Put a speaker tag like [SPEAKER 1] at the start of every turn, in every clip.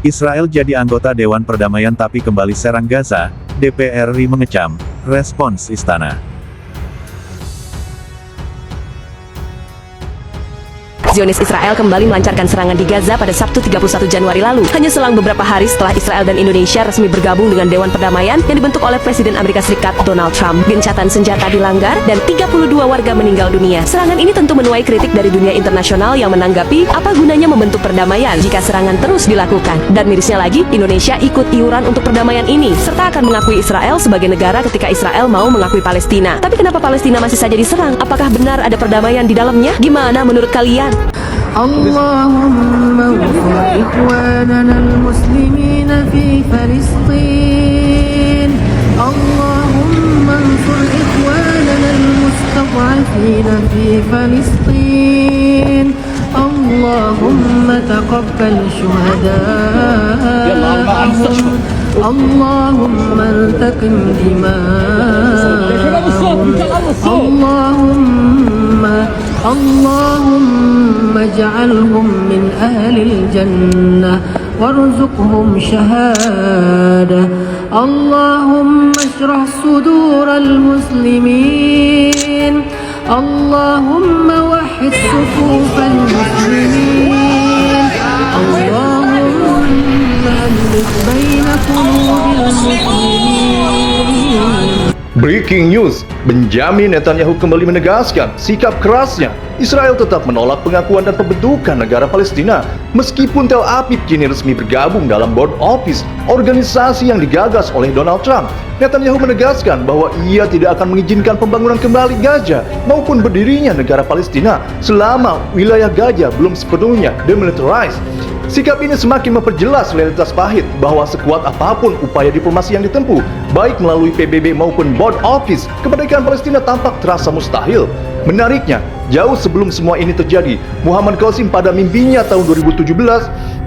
[SPEAKER 1] Israel jadi anggota Dewan Perdamaian tapi kembali serang Gaza, DPR RI mengecam. Respons Istana.
[SPEAKER 2] Zionis Israel kembali melancarkan serangan di Gaza pada Sabtu 31 Januari lalu, hanya selang beberapa hari setelah Israel dan Indonesia resmi bergabung dengan Dewan Perdamaian yang dibentuk oleh Presiden Amerika Serikat Donald Trump. Gencatan senjata dilanggar dan 32 warga meninggal dunia. Serangan ini tentu menuai kritik dari dunia internasional yang menanggapi apa gunanya membentuk perdamaian jika serangan terus dilakukan. Dan mirisnya lagi, Indonesia ikut iuran untuk perdamaian ini, serta akan mengakui Israel sebagai negara ketika Israel mau mengakui Palestina. Tapi kenapa Palestina masih saja diserang? Apakah benar ada perdamaian di dalamnya? Gimana menurut kalian?
[SPEAKER 3] اللهم انصر إخواننا المسلمين في فلسطين اللهم انصر إخواننا المستضعفين في فلسطين اللهم تقبل شهداءهم اللهم التقم دماءهم اللهم اجعلهم من أهل الجنة وارزقهم شهادة اللهم اشرح صدور المسلمين اللهم وحد صفوف المسلمين اللهم ألف بين قلوب المسلمين.
[SPEAKER 4] Breaking news, Benjamin Netanyahu kembali menegaskan sikap kerasnya. Israel tetap menolak pengakuan dan pembentukan negara Palestina meskipun Tel Aviv kini resmi bergabung dalam board office organisasi yang digagas oleh Donald Trump. Netanyahu menegaskan bahwa ia tidak akan mengizinkan pembangunan kembali Gaza maupun berdirinya negara Palestina selama wilayah Gaza belum sepenuhnya demilitarized. Sikap ini semakin memperjelas realitas pahit bahwa sekuat apapun upaya diplomasi yang ditempuh, baik melalui PBB maupun board office, kemerdekaan Palestina tampak terasa mustahil. Menariknya, jauh sebelum semua ini terjadi, Muhammad Qasim pada mimpinya tahun 2017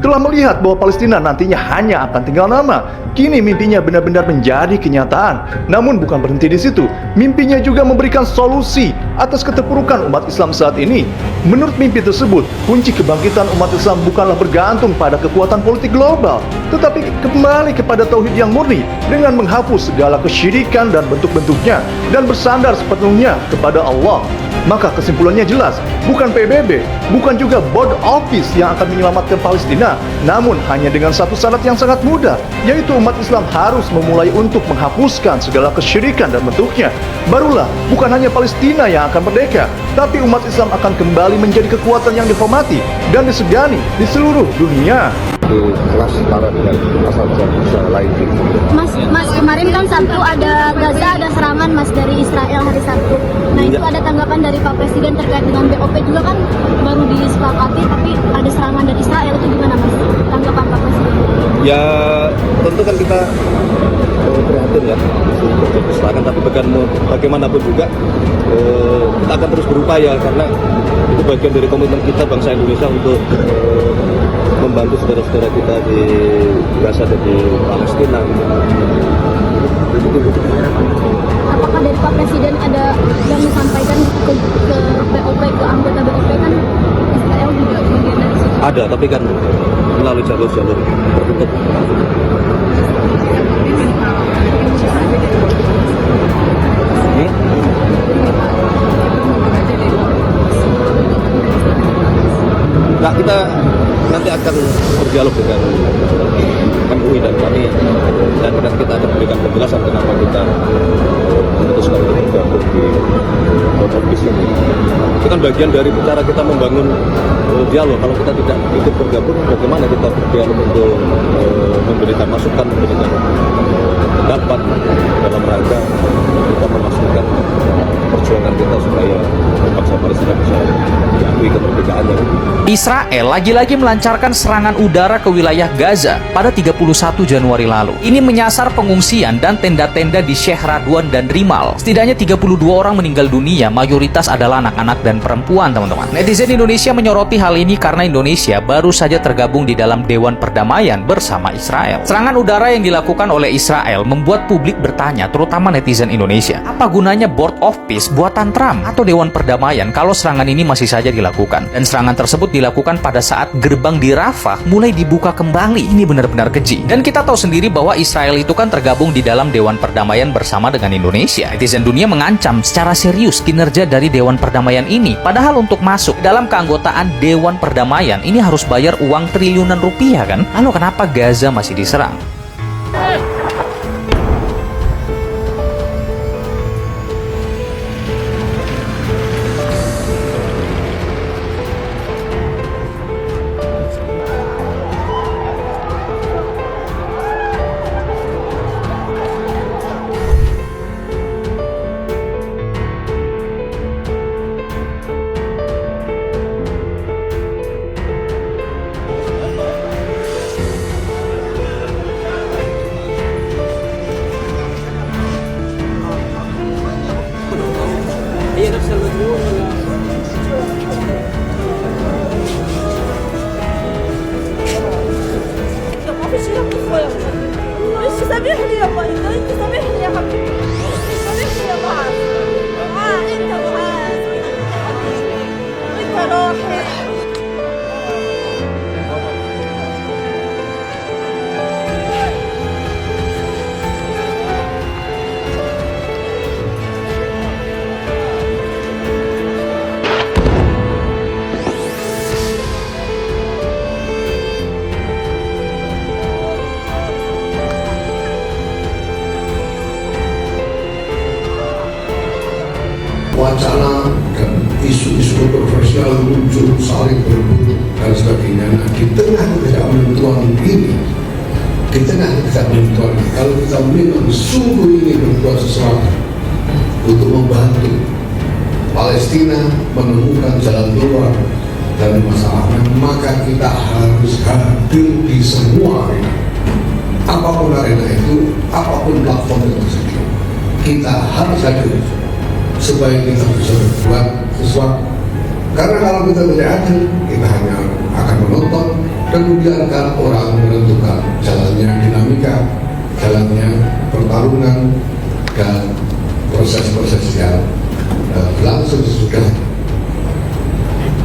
[SPEAKER 4] telah melihat bahwa Palestina nantinya hanya akan tinggal nama. Kini mimpinya benar-benar menjadi kenyataan. Namun bukan berhenti di situ, mimpinya juga memberikan solusi atas keterpurukan umat Islam saat ini. Menurut mimpi tersebut, kunci kebangkitan umat Islam bukanlah bergantung pada kekuatan politik global, tetapi kembali kepada tauhid yang murni dengan menghapus segala kesyirikan dan bentuk-bentuknya dan bersandar sepenuhnya kepada Allah. Maka kesimpulannya jelas, bukan PBB, bukan juga board office yang akan menyelamatkan Palestina, namun hanya dengan satu syarat yang sangat mudah, yaitu umat Islam harus memulai untuk menghapuskan segala kesyirikan dan bentuknya. Barulah bukan hanya Palestina yang akan merdeka, tapi umat Islam akan kembali menjadi kekuatan yang dihormati dan disegani di seluruh dunia.
[SPEAKER 5] Kelas setara dengan asal-asal lain.
[SPEAKER 6] Mas, kemarin kan Sabtu ada Gaza, ada serangan Mas dari Israel hari Sabtu. Nah itu ada tanggapan dari Pak Presiden terkait dengan BOP juga kan baru disepakati, tapi ada serangan dari Israel, itu gimana Mas? Tanggapan Pak Presiden?
[SPEAKER 5] Ya tentu kan kita prihatin ya terjadi serangan, tapi bagaimanapun juga kita akan terus berupaya karena itu bagian dari komitmen kita bangsa Indonesia untuk membantu saudara-saudara kita di Gaza dan di Palestina.
[SPEAKER 6] Apakah dari Pak Presiden ada yang disampaikan ke BOP, ke anggota BOP kan Israel juga bagian dari situ?
[SPEAKER 5] Ada, tapi kan melalui jalur-jalur tertutup. Nah, kita nanti akan berdialog dengan MUI dan kami, dan kita akan berikan penjelasan kenapa kita memutuskan untuk bergabung di board office ini. Itu kan bagian dari cara kita membangun dialog. Kalau kita tidak ikut bergabung, bagaimana kita berdialog untuk memberikan masukan, memberikan pendapat dalam rangka kita memastikan perjuangan kita supaya bangsa Palestina bisa diakui kemerdekaannya.
[SPEAKER 7] Israel lagi-lagi melancarkan serangan udara ke wilayah Gaza pada 31 Januari lalu. Ini menyasar pengungsian dan tenda-tenda di Sheikh Radwan dan Rimal. Setidaknya 32 orang meninggal dunia, mayoritas adalah anak-anak dan perempuan, teman-teman. Netizen Indonesia menyoroti hal ini karena Indonesia baru saja tergabung di dalam Dewan Perdamaian bersama Israel. Serangan udara yang dilakukan oleh Israel membuat publik bertanya, terutama netizen Indonesia, apa gunanya board office buatan Trump atau Dewan Perdamaian kalau serangan ini masih saja dilakukan. Dan serangan tersebut dilakukan pada saat gerbang di Rafah mulai dibuka kembali. Ini benar-benar keji. Dan kita tahu sendiri bahwa Israel itu kan tergabung di dalam Dewan Perdamaian bersama dengan Indonesia. Netizen dunia mengancam secara serius kinerja dari Dewan Perdamaian ini. Padahal untuk masuk dalam keanggotaan Dewan Perdamaian ini harus bayar uang triliunan rupiah kan? Lalu kenapa Gaza masih diserang?
[SPEAKER 8] سامحني يا مايدا، انت سامحني يا حبيبي، سامحني يا معاذ، انت معاذ، انت روحي.
[SPEAKER 9] Wacana dan isu-isu kontroversial muncul saling berebut dan sebagainya. Nah, di tengah ketidakmenentuan ini, kalau kita memang sungguh ingin berbuat sesuatu untuk membantu Palestina menemukan jalan keluar dari masalahnya, maka kita harus hadir di semua arena. Apapun arena itu, apapun platform yang tersedia, kita harus hadir supaya kita bisa berbuat sesuatu. Karena kalau kita tidak hadir, kita hanya akan menonton dan membiarkan orang menentukan jalannya dinamika, jalannya pertarungan dan proses-proses yang berlangsung sesudah.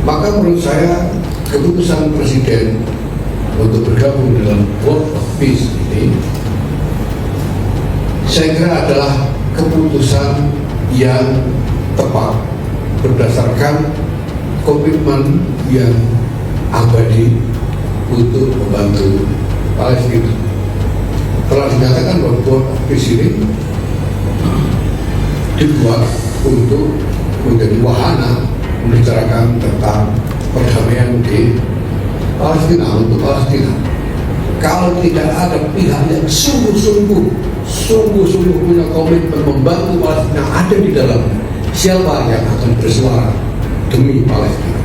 [SPEAKER 9] Maka menurut saya keputusan Presiden untuk bergabung dalam World of Peace ini, saya kira adalah keputusan yang tepat berdasarkan komitmen yang abadi untuk membantu Palestina. Telah dinyatakan bahwa World of Peace ini dibuat untuk menjadi wahana membicarakan tentang perdamaian di Palestina, untuk Palestina. Kalau tidak ada pihak yang sungguh-sungguh punya komitmen membantu Palestina ada di dalamnya, siapa yang akan bersuara demi Palestina?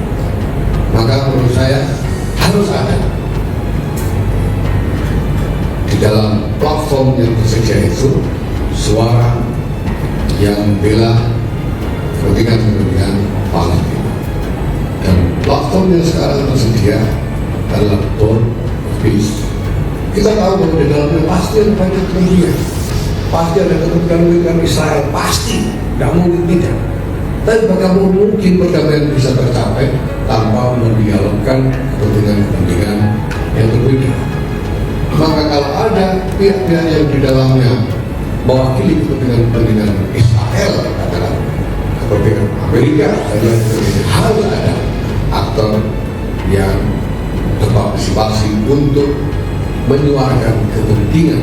[SPEAKER 9] Maka menurut saya harus ada di dalam platform yang tersedia itu suara yang membela kepentingan Palestina. Dan platform yang sekarang tersedia adalah World of Peace. Kita tahu bahwa di dalamnya pasti ada banyak kepentingan, pasti ada kepentingan Israel, pasti, tidak mungkin tidak. Tapi bagaimana mungkin perdamaian bisa tercapai tanpa mendialogkan kepentingan-kepentingan yang berbeda? Maka kalau ada pihak-pihak yang di dalamnya mewakili kepentingan Israel, katakan kepentingan Amerika, dan lain sebagainya, harus ada aktor yang berpartisipasi untuk menyuarakan kepentingan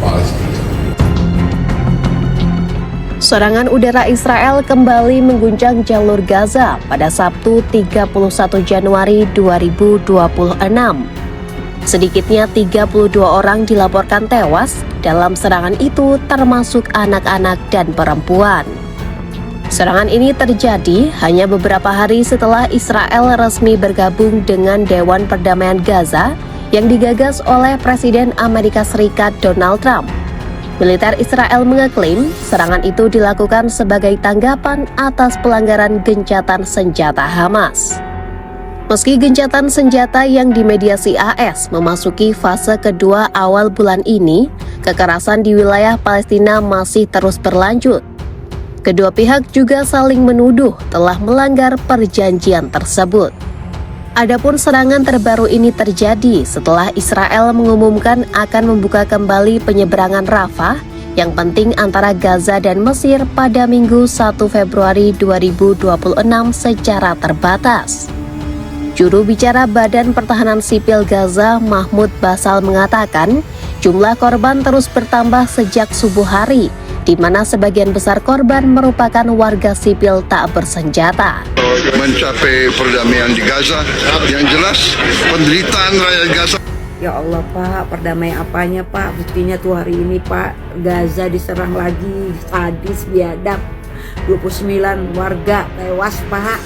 [SPEAKER 9] Palestina.
[SPEAKER 2] Serangan udara Israel kembali mengguncang jalur Gaza pada Sabtu 31 Januari 2026. Sedikitnya 32 orang dilaporkan tewas dalam serangan itu, termasuk anak-anak dan perempuan. Serangan ini terjadi hanya beberapa hari setelah Israel resmi bergabung dengan Dewan Perdamaian Gaza yang digagas oleh Presiden Amerika Serikat Donald Trump. Militer Israel mengeklaim serangan itu dilakukan sebagai tanggapan atas pelanggaran gencatan senjata Hamas. Meski gencatan senjata yang dimediasi AS memasuki fase kedua awal bulan ini, kekerasan di wilayah Palestina masih terus berlanjut.
[SPEAKER 10] Kedua pihak juga saling menuduh telah melanggar perjanjian tersebut. Adapun serangan terbaru ini terjadi setelah Israel mengumumkan akan membuka kembali penyeberangan Rafah yang penting antara Gaza dan Mesir pada Minggu 1 Februari 2026 secara terbatas. Juru bicara Badan Pertahanan Sipil Gaza, Mahmud Basal mengatakan, jumlah korban terus bertambah sejak subuh hari, di mana sebagian besar korban merupakan warga sipil tak bersenjata.
[SPEAKER 11] Mencapai perdamaian di Gaza, yang jelas penderitaan rakyat Gaza.
[SPEAKER 12] Ya Allah Pak, perdamaian apanya Pak? Buktinya tuh hari ini Pak, Gaza diserang lagi, sadis, biadab. 29 warga tewas Pak.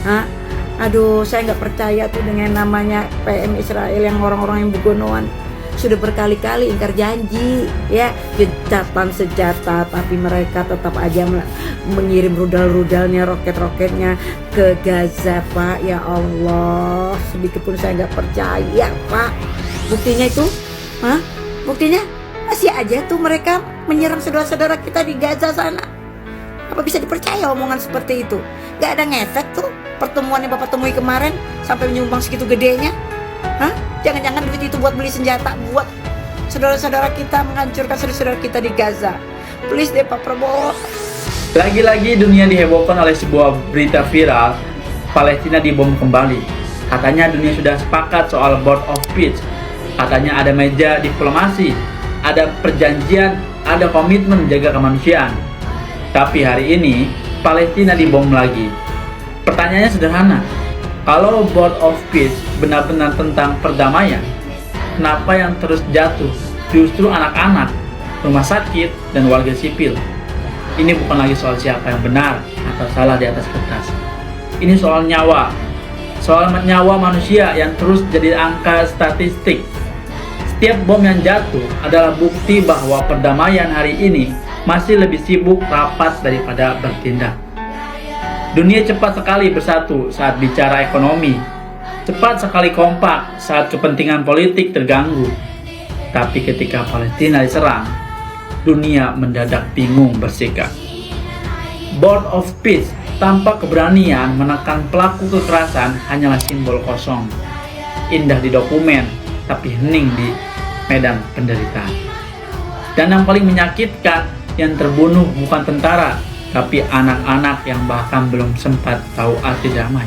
[SPEAKER 12] Hah? Aduh, saya nggak percaya tuh dengan namanya PM Israel yang orang-orang yang begonoan. Sudah berkali-kali ingkar janji, ya, gencatan senjata, tapi mereka tetap aja mengirim rudal-rudalnya, roket-roketnya ke Gaza, Pak. Ya Allah, sedikit pun saya nggak percaya, Pak. Buktinya itu, buktinya masih aja tuh mereka menyerang saudara-saudara kita di Gaza sana. Apa bisa dipercaya omongan seperti itu? Gak ada ngefek tuh pertemuan yang Bapak temui kemarin sampai menyumbang segitu gedenya. Jangan-jangan duit itu buat beli senjata buat saudara-saudara kita, menghancurkan saudara-saudara kita di Gaza. Please deh Pak Prabowo.
[SPEAKER 13] Lagi-lagi dunia dihebohkan oleh sebuah berita viral, Palestina dibom kembali. Katanya dunia sudah sepakat soal Board of Peace. Katanya ada meja diplomasi, ada perjanjian, ada komitmen menjaga kemanusiaan. Tapi hari ini Palestina dibom lagi. Pertanyaannya sederhana. Kalau Board of Peace benar-benar tentang perdamaian, kenapa yang terus jatuh justru anak-anak, rumah sakit, dan warga sipil? Ini bukan lagi soal siapa yang benar atau salah di atas kertas. Ini soal nyawa. Soal nyawa manusia yang terus jadi angka statistik. Setiap bom yang jatuh adalah bukti bahwa perdamaian hari ini masih lebih sibuk rapat daripada bertindak. Dunia cepat sekali bersatu saat bicara ekonomi, cepat sekali kompak saat kepentingan politik terganggu. Tapi ketika Palestina diserang, dunia mendadak bingung bersikap. Board of Peace tanpa keberanian menekan pelaku kekerasan hanyalah simbol kosong. Indah di dokumen, tapi hening di medan penderitaan. Dan yang paling menyakitkan, yang terbunuh bukan tentara, tapi anak-anak yang bahkan belum sempat tahu arti damai.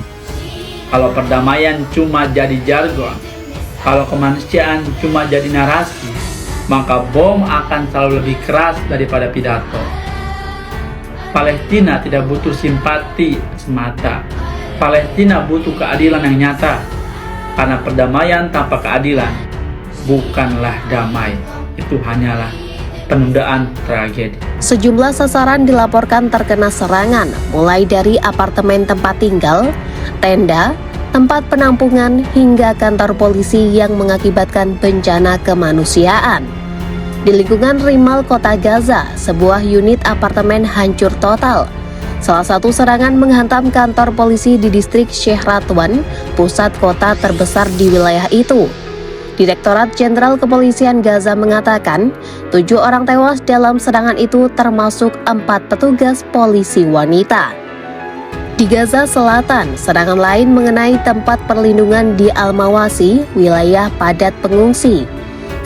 [SPEAKER 13] Kalau perdamaian cuma jadi jargon, kalau kemanusiaan cuma jadi narasi, maka bom akan selalu lebih keras daripada pidato. Palestina tidak butuh simpati semata. Palestina butuh keadilan yang nyata. Karena perdamaian tanpa keadilan bukanlah damai. Itu hanyalah penundaan tragedi.
[SPEAKER 10] Sejumlah sasaran dilaporkan terkena serangan, mulai dari apartemen tempat tinggal, tenda, tempat penampungan, hingga kantor polisi yang mengakibatkan bencana kemanusiaan. Di lingkungan Rimal, Kota Gaza, sebuah unit apartemen hancur total. Salah satu serangan menghantam kantor polisi di distrik Sheikh Radwan, pusat kota terbesar di wilayah itu. Direktorat Jenderal Kepolisian Gaza mengatakan 7 orang tewas dalam serangan itu, termasuk 4 petugas polisi wanita. Di Gaza Selatan, serangan lain mengenai tempat perlindungan di Al-Mawasi, wilayah padat pengungsi.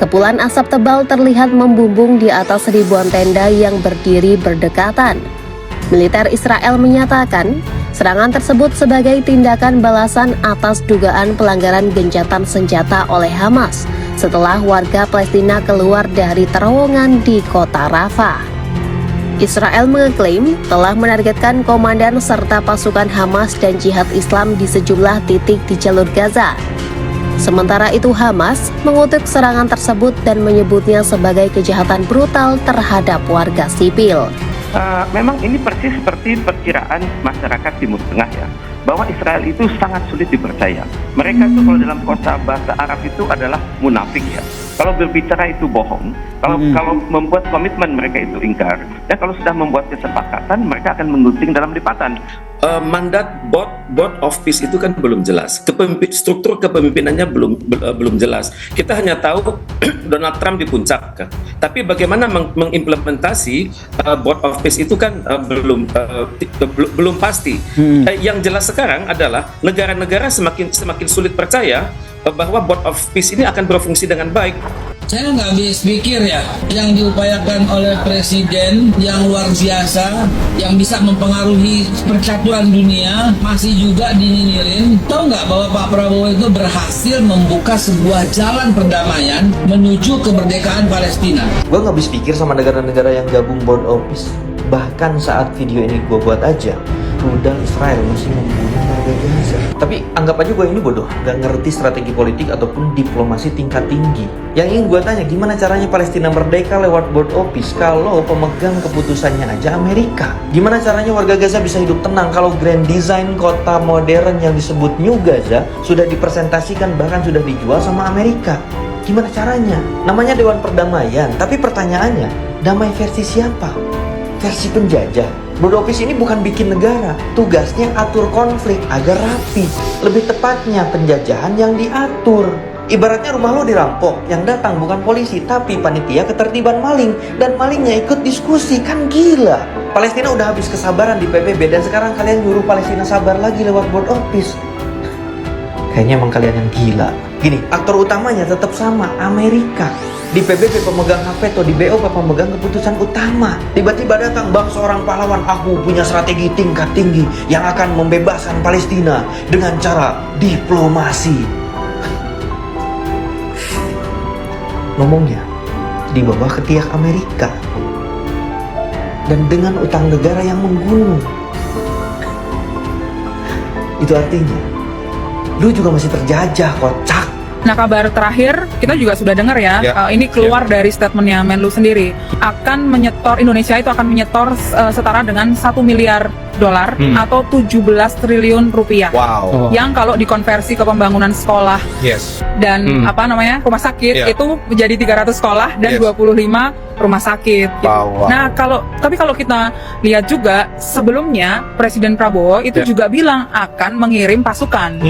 [SPEAKER 10] Kepulan asap tebal terlihat membumbung di atas ribuan tenda yang berdiri berdekatan. Militer Israel menyatakan serangan tersebut sebagai tindakan balasan atas dugaan pelanggaran gencatan senjata oleh Hamas setelah warga Palestina keluar dari terowongan di kota Rafah. Israel mengeklaim telah menargetkan komandan serta pasukan Hamas dan Jihad Islam di sejumlah titik di jalur Gaza. Sementara itu Hamas mengutuk serangan tersebut dan menyebutnya sebagai kejahatan brutal terhadap warga sipil.
[SPEAKER 14] Memang ini persis seperti perkiraan masyarakat Timur Tengah ya, bahwa Israel itu sangat sulit dipercaya. Mereka itu kalau dalam bahasa Arab itu adalah munafik ya. Kalau berbicara itu bohong, kalau membuat komitmen mereka itu ingkar, dan kalau sudah membuat kesepakatan, mereka akan menggunting dalam lipatan.
[SPEAKER 15] Mandat board of peace itu kan belum jelas, struktur kepemimpinannya belum jelas. Kita hanya tahu Donald Trump di puncak, tapi bagaimana mengimplementasi board of peace itu kan belum pasti. Yang jelas sekarang adalah negara-negara semakin sulit percaya bahwa board of peace ini akan berfungsi dengan baik.
[SPEAKER 16] Saya nggak habis pikir ya, yang diupayakan oleh presiden yang luar biasa, yang bisa mempengaruhi percaturan dunia, masih juga dinyinyirin. Tahu nggak bahwa Pak Prabowo itu berhasil membuka sebuah jalan perdamaian menuju kemerdekaan Palestina.
[SPEAKER 17] Gue nggak habis pikir sama negara-negara yang gabung board of peace. Bahkan saat video ini gue buat aja, rudal Israel masih membunuh warga Gaza. Tapi anggap aja gue ini bodoh, gak ngerti strategi politik ataupun diplomasi tingkat tinggi. Yang ingin gue tanya, gimana caranya Palestina merdeka lewat board of peace kalau pemegang keputusannya aja Amerika? Gimana caranya warga Gaza bisa hidup tenang kalau grand design kota modern yang disebut New Gaza sudah dipresentasikan bahkan sudah dijual sama Amerika? Gimana caranya? Namanya Dewan Perdamaian, tapi pertanyaannya, damai versi siapa? Versi penjajah. Board of peace ini bukan bikin negara, tugasnya atur konflik agar rapi. Lebih tepatnya penjajahan yang diatur. Ibaratnya rumah lo dirampok, yang datang bukan polisi tapi panitia ketertiban maling, dan malingnya ikut diskusi, kan gila. Palestina udah habis kesabaran di PBB dan sekarang kalian nyuruh Palestina sabar lagi lewat board of peace. Kayaknya emang kalian yang gila. Gini, aktor utamanya tetap sama, Amerika. Di PBB pemegang hak veto, di BO pemegang keputusan utama. Tiba-tiba datang bang seorang pahlawan, aku punya strategi tingkat tinggi yang akan membebaskan Palestina dengan cara diplomasi. Ngomongnya di bawah ketiak Amerika dan dengan utang negara yang menggunung. Itu artinya lu juga masih terjajah, kocak.
[SPEAKER 18] Nah, kabar terakhir kita juga sudah dengar ya, ini keluar dari statementnya Menlu sendiri, Indonesia itu akan menyetor setara dengan 1 miliar dolar atau 17 triliun rupiah.
[SPEAKER 5] Wow.
[SPEAKER 18] Yang kalau dikonversi ke pembangunan sekolah dan rumah sakit itu menjadi 300 sekolah dan 25 rumah sakit. Gitu. Nah, tapi kalau kita lihat juga sebelumnya Presiden Prabowo itu juga bilang akan mengirim pasukan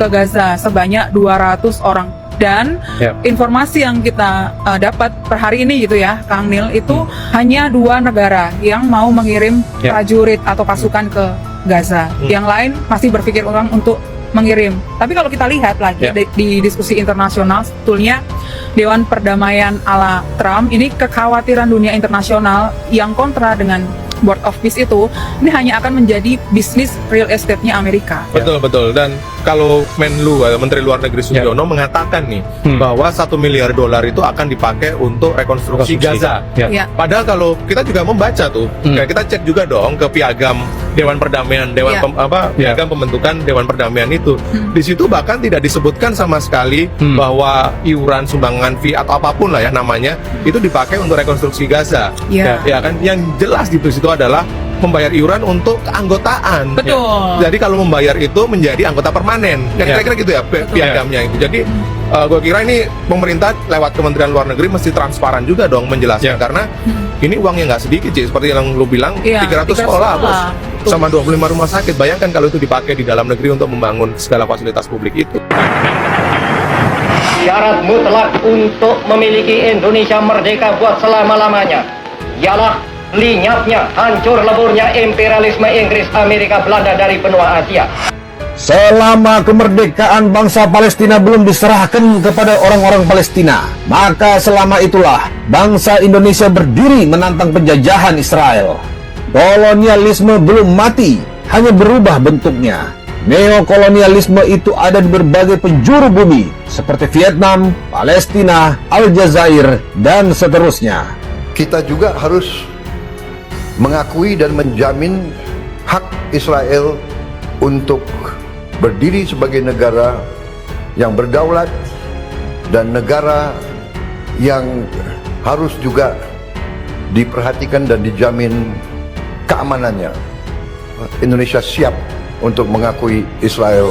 [SPEAKER 18] ke Gaza sebanyak 200 orang. Dan informasi yang kita dapat per hari ini gitu ya, Kang Nil, itu hanya 2 negara yang mau mengirim prajurit atau pasukan ke Gaza. Yang lain masih berpikir ulang untuk mengirim. Tapi kalau kita lihat lagi di diskusi internasional, sebetulnya Dewan Perdamaian ala Trump ini kekhawatiran dunia internasional yang kontra dengan Board of Peace itu, ini hanya akan menjadi bisnis real estate-nya Amerika.
[SPEAKER 5] Betul. Dan kalau Menlu, Menteri Luar Negeri Sudiono mengatakan nih bahwa 1 miliar dolar itu akan dipakai untuk rekonstruksi Gaza. Padahal kalau kita juga membaca tuh, kayak kita cek juga dong ke piagam Dewan Perdamaian, piagam pembentukan Dewan Perdamaian itu. Di situ bahkan tidak disebutkan sama sekali bahwa iuran, sumbangan fee atau apapun lah ya namanya itu dipakai untuk rekonstruksi Gaza. Ya kan, yang jelas di situ adalah membayar iuran untuk keanggotaan.
[SPEAKER 18] Betul.
[SPEAKER 5] Jadi kalau membayar itu menjadi anggota permanen. Kira-kira gitu ya piagamnya itu. Jadi gue kira ini pemerintah lewat Kementerian Luar Negeri mesti transparan juga dong menjelaskan karena ini uangnya nggak sedikit sih, seperti yang lu bilang 300 sekolah bos, sama 25 rumah sakit. Bayangkan kalau itu dipakai di dalam negeri untuk membangun segala fasilitas publik itu.
[SPEAKER 19] Syarat mutlak untuk memiliki Indonesia merdeka buat selama-lamanya ialah lenyapnya, hancur leburnya imperialisme Inggris, Amerika, Belanda dari benua Asia.
[SPEAKER 20] Selama kemerdekaan bangsa Palestina belum diserahkan kepada orang-orang Palestina, maka selama itulah bangsa Indonesia berdiri menantang penjajahan Israel. Kolonialisme belum mati, hanya berubah bentuknya. Neokolonialisme itu ada di berbagai penjuru bumi, seperti Vietnam, Palestina, Aljazair, dan seterusnya.
[SPEAKER 11] Kita juga harus mengakui dan menjamin hak Israel untuk berdiri sebagai negara yang berdaulat dan negara yang harus juga diperhatikan dan dijamin keamanannya. Indonesia siap untuk mengakui Israel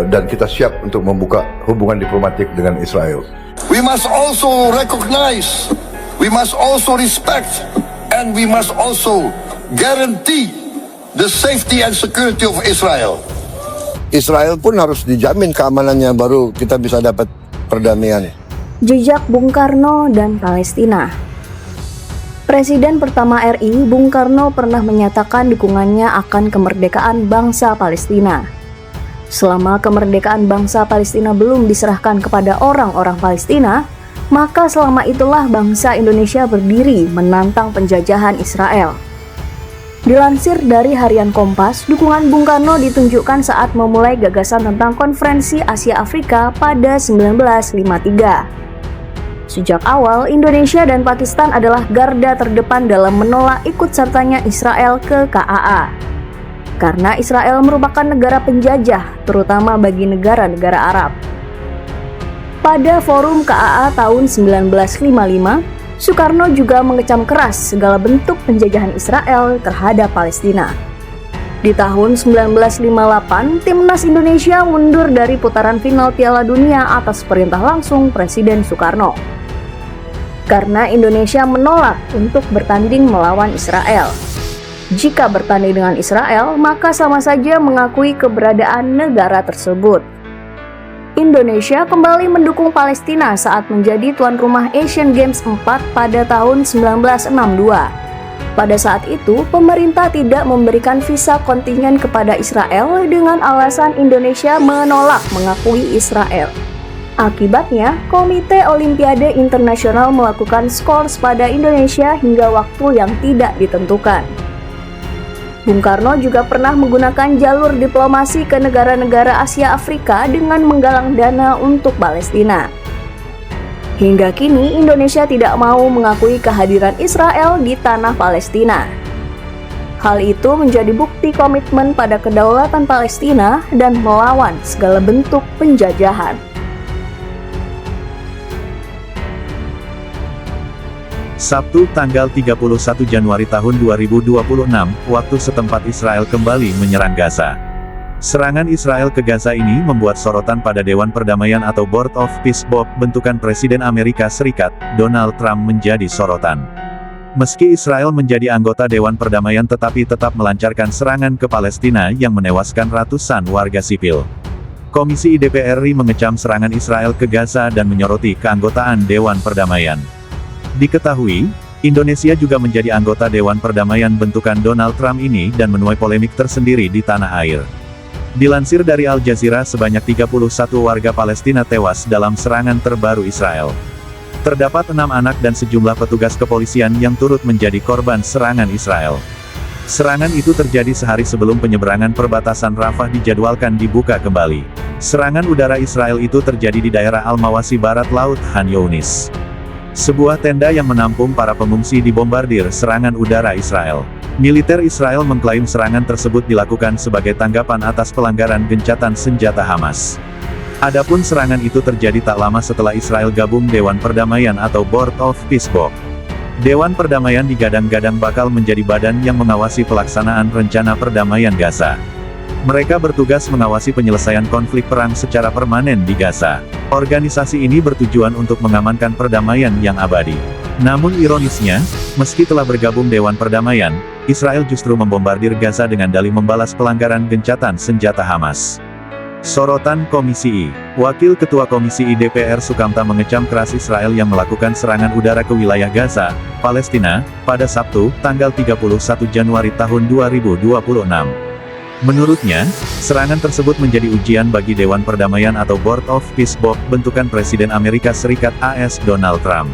[SPEAKER 11] dan kita siap untuk membuka hubungan diplomatik dengan Israel.
[SPEAKER 21] We must also recognize, we must also respect, and we must also guarantee the safety and security of Israel.
[SPEAKER 22] Israel pun harus dijamin keamanannya, baru kita bisa dapat perdamaian.
[SPEAKER 23] Jejak Bung Karno dan Palestina. Presiden pertama RI, Bung Karno, pernah menyatakan dukungannya akan kemerdekaan bangsa Palestina. Selama kemerdekaan bangsa Palestina belum diserahkan kepada orang-orang Palestina, maka selama itulah bangsa Indonesia berdiri menantang penjajahan Israel. Dilansir dari Harian Kompas, dukungan Bung Karno ditunjukkan saat memulai gagasan tentang Konferensi Asia Afrika pada 1953. Sejak awal, Indonesia dan Pakistan adalah garda terdepan dalam menolak ikut sertanya Israel ke KAA. Karena Israel merupakan negara penjajah, terutama bagi negara-negara Arab. Pada forum KAA tahun 1955, Soekarno juga mengecam keras segala bentuk penjajahan Israel terhadap Palestina. Di tahun 1958, Timnas Indonesia mundur dari putaran final Piala Dunia atas perintah langsung Presiden Soekarno. Karena Indonesia menolak untuk bertanding melawan Israel. Jika bertanding dengan Israel, maka sama saja mengakui keberadaan negara tersebut. Indonesia kembali mendukung Palestina saat menjadi tuan rumah Asian Games 4 pada tahun 1962. Pada saat itu, pemerintah tidak memberikan visa kontingen kepada Israel dengan alasan Indonesia menolak mengakui Israel. Akibatnya, Komite Olimpiade Internasional melakukan skors pada Indonesia hingga waktu yang tidak ditentukan. Bung Karno juga pernah menggunakan jalur diplomasi ke negara-negara Asia Afrika dengan menggalang dana untuk Palestina. Hingga kini, Indonesia tidak mau mengakui kehadiran Israel di tanah Palestina. Hal itu menjadi bukti komitmen pada kedaulatan Palestina dan melawan segala bentuk penjajahan.
[SPEAKER 1] Sabtu, tanggal 31 Januari tahun 2026, waktu setempat Israel kembali menyerang Gaza. Serangan Israel ke Gaza ini membuat sorotan pada Dewan Perdamaian atau Board of Peace BOP bentukan Presiden Amerika Serikat, Donald Trump menjadi sorotan. Meski Israel menjadi anggota Dewan Perdamaian tetapi tetap melancarkan serangan ke Palestina yang menewaskan ratusan warga sipil. Komisi DPR RI mengecam serangan Israel ke Gaza dan menyoroti keanggotaan Dewan Perdamaian. Diketahui, Indonesia juga menjadi anggota Dewan Perdamaian bentukan Donald Trump ini dan menuai polemik tersendiri di tanah air. Dilansir dari Al Jazeera, sebanyak 31 warga Palestina tewas dalam serangan terbaru Israel. Terdapat 6 anak dan sejumlah petugas kepolisian yang turut menjadi korban serangan Israel. Serangan itu terjadi sehari sebelum penyeberangan perbatasan Rafah dijadwalkan dibuka kembali. Serangan udara Israel itu terjadi di daerah Al-Mawasi Barat Laut Khan Younis. Sebuah tenda yang menampung para pengungsi dibombardir serangan udara Israel. Militer Israel mengklaim serangan tersebut dilakukan sebagai tanggapan atas pelanggaran gencatan senjata Hamas. Adapun serangan itu terjadi tak lama setelah Israel gabung Dewan Perdamaian atau Board of Peace BOP. Dewan Perdamaian digadang-gadang bakal menjadi badan yang mengawasi pelaksanaan rencana perdamaian Gaza. Mereka bertugas mengawasi penyelesaian konflik perang secara permanen di Gaza. Organisasi ini bertujuan untuk mengamankan perdamaian yang abadi. Namun ironisnya, meski telah bergabung Dewan Perdamaian, Israel justru membombardir Gaza dengan dalih membalas pelanggaran gencatan senjata Hamas. Sorotan Komisi I. Wakil Ketua Komisi I DPR Sukamta mengecam keras Israel yang melakukan serangan udara ke wilayah Gaza, Palestina, pada Sabtu, tanggal 31 Januari tahun 2026. Menurutnya, serangan tersebut menjadi ujian bagi Dewan Perdamaian atau Board of Peace BOP bentukan Presiden Amerika Serikat AS Donald Trump.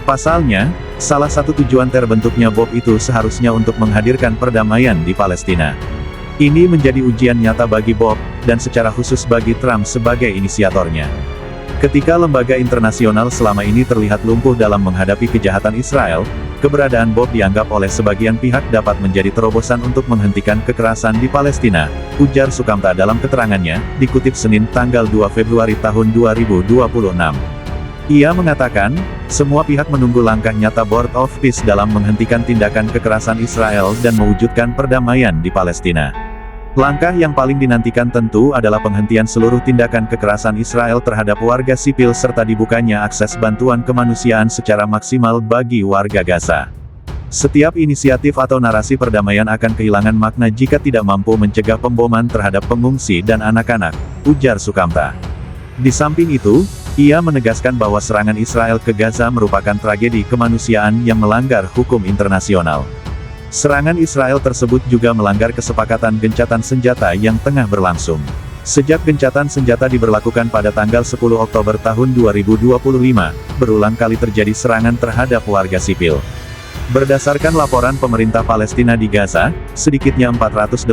[SPEAKER 1] Pasalnya, salah satu tujuan terbentuknya BOP itu seharusnya untuk menghadirkan perdamaian di Palestina. Ini menjadi ujian nyata bagi BOP, dan secara khusus bagi Trump sebagai inisiatornya. Ketika lembaga internasional selama ini terlihat lumpuh dalam menghadapi kejahatan Israel, keberadaan BOP dianggap oleh sebagian pihak dapat menjadi terobosan untuk menghentikan kekerasan di Palestina, ujar Sukamta dalam keterangannya, dikutip Senin tanggal 2 Februari tahun 2026. Ia mengatakan, semua pihak menunggu langkah nyata Board of Peace dalam menghentikan tindakan kekerasan Israel dan mewujudkan perdamaian di Palestina. Langkah yang paling dinantikan tentu adalah penghentian seluruh tindakan kekerasan Israel terhadap warga sipil serta dibukanya akses bantuan kemanusiaan secara maksimal bagi warga Gaza. Setiap inisiatif atau narasi perdamaian akan kehilangan makna jika tidak mampu mencegah pemboman terhadap pengungsi dan anak-anak, ujar Sukamta. Di samping itu, ia menegaskan bahwa serangan Israel ke Gaza merupakan tragedi kemanusiaan yang melanggar hukum internasional. Serangan Israel tersebut juga melanggar kesepakatan gencatan senjata yang tengah berlangsung. Sejak gencatan senjata diberlakukan pada tanggal 10 Oktober tahun 2025, berulang kali terjadi serangan terhadap warga sipil. Berdasarkan laporan pemerintah Palestina di Gaza, sedikitnya 488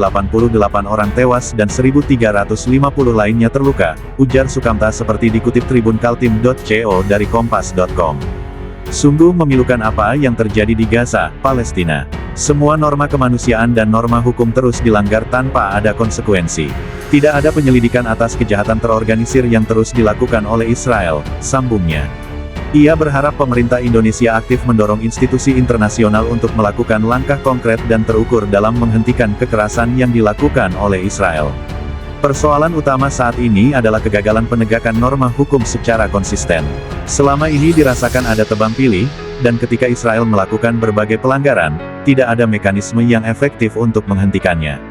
[SPEAKER 1] orang tewas dan 1.350 lainnya terluka, ujar Sukamta seperti dikutip Tribun Kaltim.co dari Kompas.com. Sungguh memilukan apa yang terjadi di Gaza, Palestina. Semua norma kemanusiaan dan norma hukum terus dilanggar tanpa ada konsekuensi. Tidak ada penyelidikan atas kejahatan terorganisir yang terus dilakukan oleh Israel, sambungnya. Ia berharap pemerintah Indonesia aktif mendorong institusi internasional untuk melakukan langkah konkret dan terukur dalam menghentikan kekerasan yang dilakukan oleh Israel. Persoalan utama saat ini adalah kegagalan penegakan norma hukum secara konsisten. Selama ini dirasakan ada tebang pilih, dan ketika Israel melakukan berbagai pelanggaran, tidak ada mekanisme yang efektif untuk menghentikannya.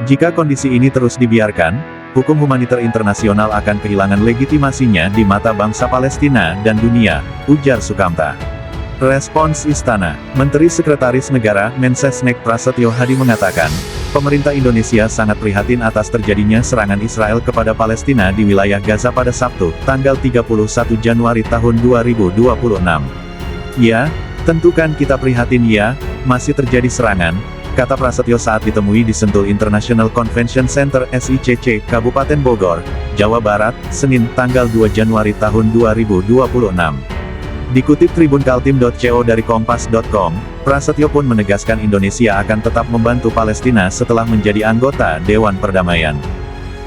[SPEAKER 1] Jika kondisi ini terus dibiarkan, hukum humaniter internasional akan kehilangan legitimasinya di mata bangsa Palestina dan dunia, ujar Sukamta. Respons Istana, Menteri Sekretaris Negara Mensesnek Prasetyo Hadi mengatakan, pemerintah Indonesia sangat prihatin atas terjadinya serangan Israel kepada Palestina di wilayah Gaza pada Sabtu, tanggal 31 Januari tahun 2026. Ya, tentu kan kita prihatin ya, masih terjadi serangan, kata Prasetyo saat ditemui di Sentul International Convention Center SICC, Kabupaten Bogor, Jawa Barat, Senin, tanggal 2 Januari tahun 2026. Dikutip Tribun Kaltim.co dari Kompas.com, Prasetyo pun menegaskan Indonesia akan tetap membantu Palestina setelah menjadi anggota Dewan Perdamaian.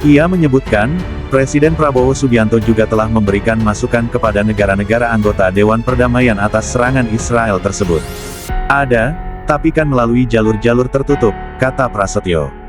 [SPEAKER 1] Ia menyebutkan, Presiden Prabowo Subianto juga telah memberikan masukan kepada negara-negara anggota Dewan Perdamaian atas serangan Israel tersebut. Ada, tapi kan melalui jalur-jalur tertutup, kata Prasetyo.